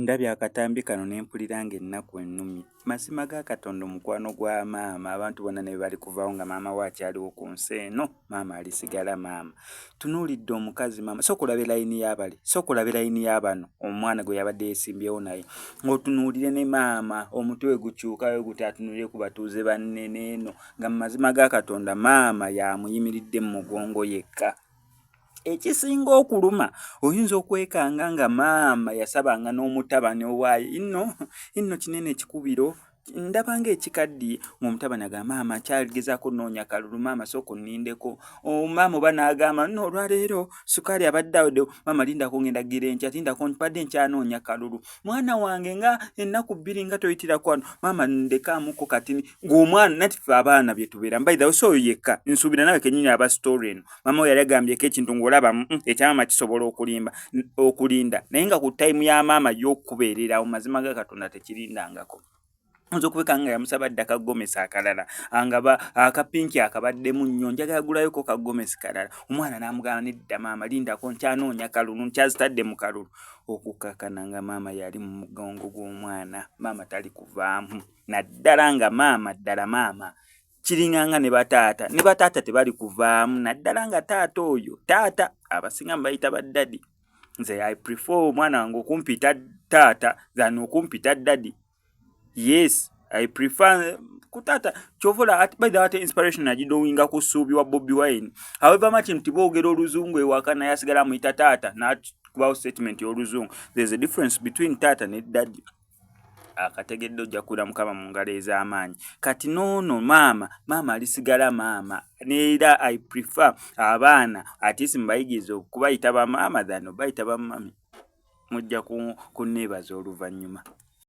Ndabye akatambi kano ne mpulira ng'ennaku ennumi. Mazima ga Katonda omukwano gwa maama, abantu bonna ne bali kuvaawo nga maama we akyaliwo ku nsi eno, maama alisigala maama. Tunuulidde omukazi maama, so kulabe layini y'abali, so kulabe layini y'abano, omwana gwe yabadde yeesimbyewo naye. Ng'otunuulire ne maama, omutwe we gukyukayo guti atunuulire ku batuuze banne n'eno, nga mu mazima ga Katonda maama y'amuyimiridde mu mugongo yekka. Ekisinga okuluma oyinza okwekanga nga maama yasabanga n'omutabani owaaye inno kinene ekikubiro ndaba ng'ekikaddiye ng'omutabani agamba maama akyagezaako nnoonya kalulu maama sooka onnindeko maama oba n'agamba nno olwaleero sukaali abadde awo maama lindako ngenda gira enkya lindako mpadde nkyanoonya kalulu mwana wange nga ennaku 2 nga toyitirako wano maama ndekaamuko kati ng'omwana nati ffe abaana bye tubeera mbaidhawo so oyo yekka nsuubira nawe kennyini aba story eno maama we yali agambyeko ekintu ng'olaba ekyamaama kisobola okulinda naye nga ku time ya maama y'okubeererawo mazima ga Katonda tekirindangako. Nzo kubeka nga yamusaba dda kagomesi akalala angaba akapinki akabaddemu nnyo njagala gulayoko kagomesi kalala omwana n'amugamba nedda maama lindako nkyanoonya kalulu nkyazitadde mu kalulu okukakana nga maama yali mu mugongo gw'omwana maama tali kuvaamu naddala nga maama ddala maama kiringanga ne bataata tebali kuvaamu naddala nga taata oyo taata abasinga mbayita baddadi nze I prefer omwana wange okumpita taata than okumpita ddadi. Yes, I prefer kutata chovola by the way inspiration ajidowinga kusubiwa Bobi Wine. However much mtibogero oluzungu ewakana yasigala muita tata na kubawo statement y'oluzungu. There's a difference between tata ne daddy. Akategedde ojja kula mukama mu ngalo ez'amaanyi. Kati nono maama alisigala maama. Neera I prefer abaana atisi mbayigizo kubayita ba maama than bayita ba mami. Mujja kunneebaza oluvannyuma.